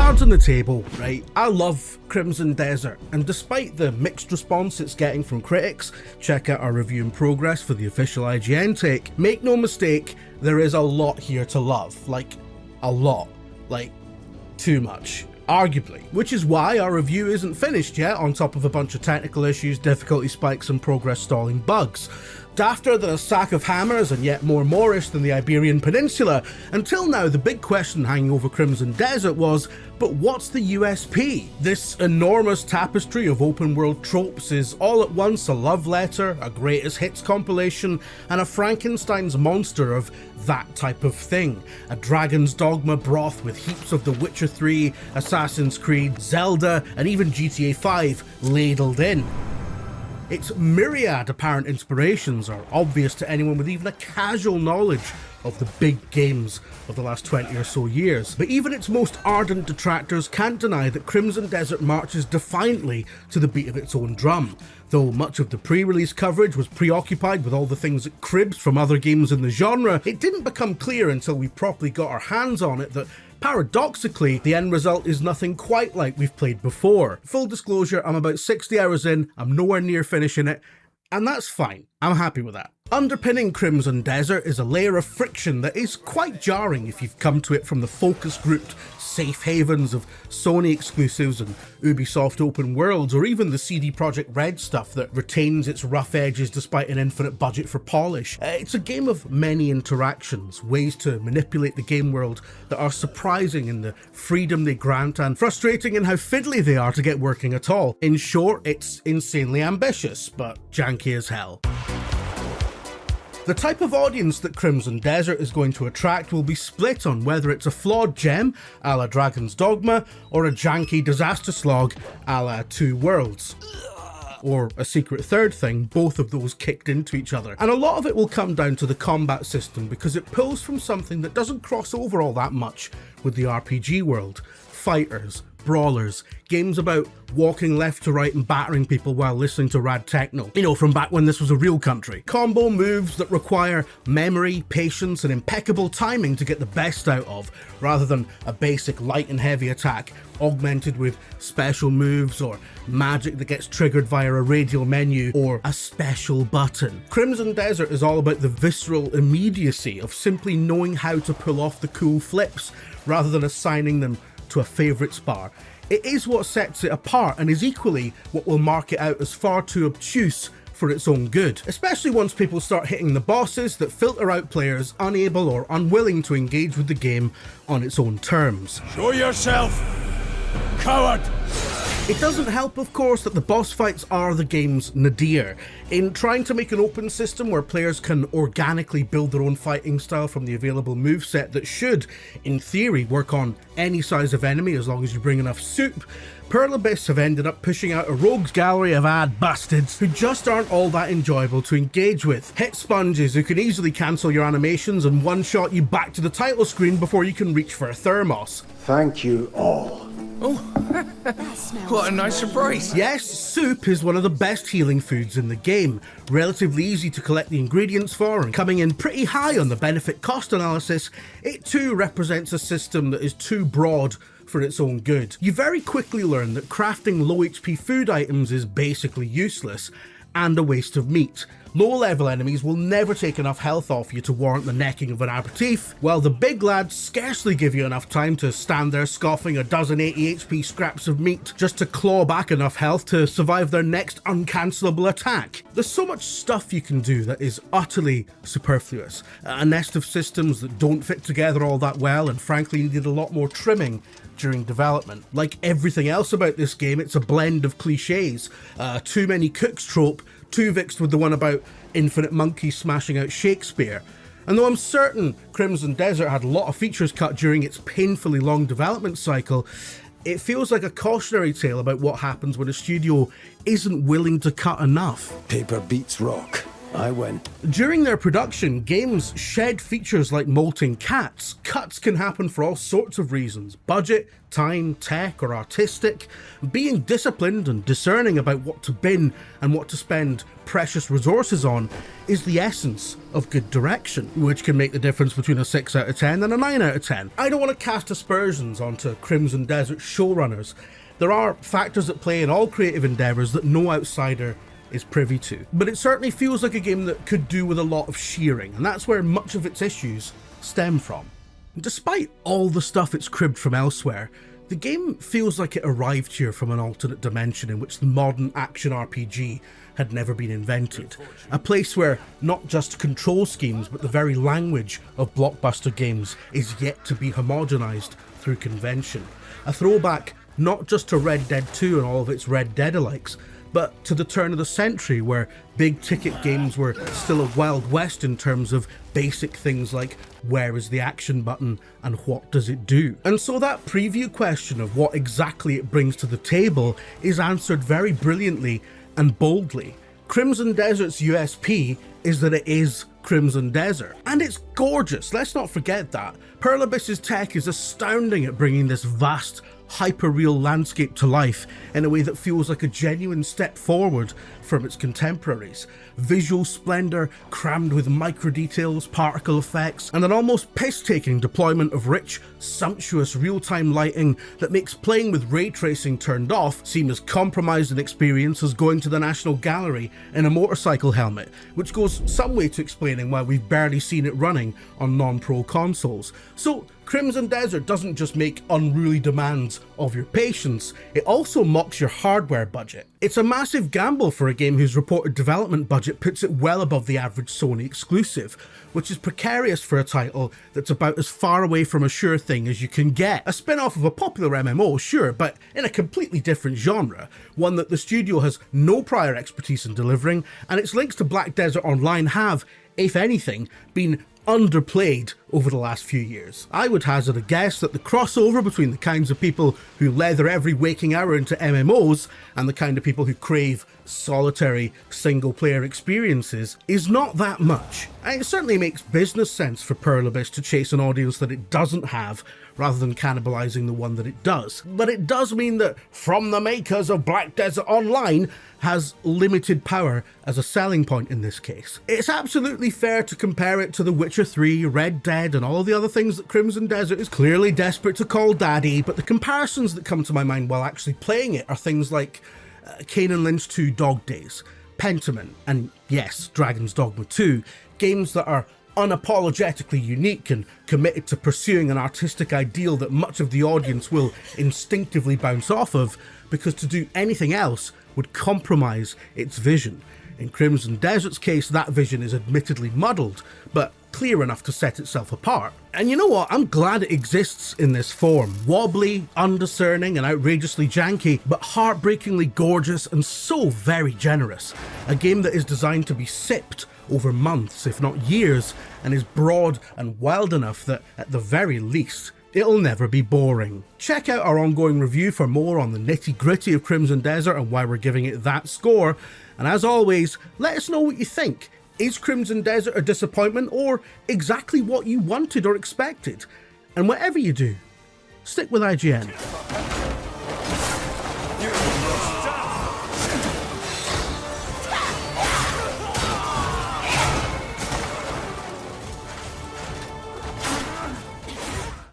Cards on the table, right? I love Crimson Desert, and despite the mixed response it's getting from critics, check out our review in progress for the official IGN take. Make no mistake, there is a lot here to love. Like, a lot. Like, too much. Arguably. Which is why our review isn't finished yet, on top of a bunch of technical issues, difficulty spikes and progress stalling bugs. Dafter than a sack of hammers and yet more Moorish than the Iberian Peninsula. Until now, the big question hanging over Crimson Desert was, but what's the USP? This enormous tapestry of open world tropes is all at once a love letter, a greatest hits compilation, and a Frankenstein's monster of that type of thing. A Dragon's Dogma broth with heaps of The Witcher 3, Assassin's Creed, Zelda, and even GTA 5 ladled in. Its myriad apparent inspirations are obvious to anyone with even a casual knowledge of the big games of the last 20 or so years. But even its most ardent detractors can't deny that Crimson Desert marches defiantly to the beat of its own drum. Though much of the pre-release coverage was preoccupied with all the things it cribs from other games in the genre, it didn't become clear until we properly got our hands on it that paradoxically, the end result is nothing quite like we've played before. Full disclosure, I'm about 60 hours in, I'm nowhere near finishing it, and that's fine. I'm happy with that. Underpinning Crimson Desert is a layer of friction that is quite jarring if you've come to it from the focus-grouped safe havens of Sony exclusives and Ubisoft open worlds, or even the CD Projekt Red stuff that retains its rough edges despite an infinite budget for polish. It's a game of many interactions, ways to manipulate the game world that are surprising in the freedom they grant and frustrating in how fiddly they are to get working at all. In short, it's insanely ambitious, but janky as hell. The type of audience that Crimson Desert is going to attract will be split on whether it's a flawed gem, a la Dragon's Dogma, or a janky disaster slog, a la Two Worlds. Or a secret third thing, both of those kicked into each other. And a lot of it will come down to the combat system, because it pulls from something that doesn't cross over all that much with the RPG world. Fighters, brawlers, games about walking left to right and battering people while listening to rad techno. You know, from back when this was a real country. Combo moves that require memory, patience, and impeccable timing to get the best out of, rather than a basic light and heavy attack augmented with special moves or magic that gets triggered via a radial menu or a special button. Crimson Desert is all about the visceral immediacy of simply knowing how to pull off the cool flips, rather than assigning them to a favourites bar. It is what sets it apart, and is equally what will mark it out as far too obtuse for its own good, especially once people start hitting the bosses that filter out players unable or unwilling to engage with the game on its own terms. Show yourself, coward! It doesn't help, of course, that the boss fights are the game's nadir. In trying to make an open system where players can organically build their own fighting style from the available moveset that should, in theory, work on any size of enemy as long as you bring enough soup, Pearl Abyss have ended up pushing out a rogues gallery of ad bastards who just aren't all that enjoyable to engage with. Hit sponges who can easily cancel your animations and one-shot you back to the title screen before you can reach for a thermos. Thank you all. Oh, what a nice surprise. Yes, soup is one of the best healing foods in the game, relatively easy to collect the ingredients for, and coming in pretty high on the benefit-cost analysis, it too represents a system that is too broad for its own good. You very quickly learn that crafting low HP food items is basically useless, and a waste of meat. Low-level enemies will never take enough health off you to warrant the necking of an aperitif, while the big lads scarcely give you enough time to stand there scoffing a dozen 80 HP scraps of meat just to claw back enough health to survive their next uncancelable attack. There's so much stuff you can do that is utterly superfluous, a nest of systems that don't fit together all that well and frankly needed a lot more trimming during development. Like everything else about this game, it's a blend of cliches. Too many cooks trope, too mixed with the one about infinite monkeys smashing out Shakespeare. And though I'm certain Crimson Desert had a lot of features cut during its painfully long development cycle, it feels like a cautionary tale about what happens when a studio isn't willing to cut enough. Paper beats rock. I win. During their production, games shed features like molting cats. Cuts can happen for all sorts of reasons: budget, time, tech, or artistic. Being disciplined and discerning about what to bin and what to spend precious resources on is the essence of good direction, which can make the difference between a 6 out of 10 and a 9 out of 10. I don't want to cast aspersions onto Crimson Desert showrunners. There are factors at play in all creative endeavours that no outsider is privy to, but it certainly feels like a game that could do with a lot of shearing, and that's where much of its issues stem from. Despite all the stuff it's cribbed from elsewhere, the game feels like it arrived here from an alternate dimension in which the modern action RPG had never been invented. A place where not just control schemes, but the very language of blockbuster games is yet to be homogenized through convention. A throwback not just to Red Dead 2 and all of its Red Dead-alikes, but to the turn of the century, where big ticket games were still a wild west in terms of basic things like where is the action button and what does it do. And so that preview question of what exactly it brings to the table is answered very brilliantly and boldly. Crimson Desert's USP is that it is Crimson Desert, and it's gorgeous, let's not forget that. Pearl Abyss's tech is astounding at bringing this vast, hyper-real landscape to life in a way that feels like a genuine step forward from its contemporaries. Visual splendor crammed with micro-details, particle effects, and an almost piss-taking deployment of rich, sumptuous real-time lighting that makes playing with ray tracing turned off seem as compromised an experience as going to the National Gallery in a motorcycle helmet, which goes some way to explaining why we've barely seen it running on non-pro consoles. So Crimson Desert doesn't just make unruly demands of your patience, it also mocks your hardware budget. It's a massive gamble for a game whose reported development budget puts it well above the average Sony exclusive, which is precarious for a title that's about as far away from a sure thing as you can get. A spin-off of a popular MMO, sure, but in a completely different genre, one that the studio has no prior expertise in delivering, and its links to Black Desert Online have, if anything, been underplayed over the last few years. I would hazard a guess that the crossover between the kinds of people who leather every waking hour into MMOs and the kind of people who crave solitary single-player experiences is not that much. And it certainly makes business sense for Pearl Abyss to chase an audience that it doesn't have, rather than cannibalizing the one that it does. But it does mean that From the makers of Black Desert Online has limited power as a selling point in this case. It's absolutely fair to compare it to The Witcher 3, Red Dead, and all the other things that Crimson Desert is clearly desperate to call daddy, but the comparisons that come to my mind while actually playing it are things like Kane and Lynch 2 Dog Days, Pentiment, and yes, Dragon's Dogma 2, games that are unapologetically unique and committed to pursuing an artistic ideal that much of the audience will instinctively bounce off of, because to do anything else would compromise its vision. In Crimson Desert's case, that vision is admittedly muddled, but clear enough to set itself apart. And you know what? I'm glad it exists in this form. Wobbly, undiscerning, and outrageously janky, but heartbreakingly gorgeous and so very generous. A game that is designed to be sipped over months, if not years, and is broad and wild enough that, at the very least, it'll never be boring. Check out our ongoing review for more on the nitty-gritty of Crimson Desert and why we're giving it that score. And as always, let us know what you think. Is Crimson Desert a disappointment, or exactly what you wanted or expected? And whatever you do, stick with IGN.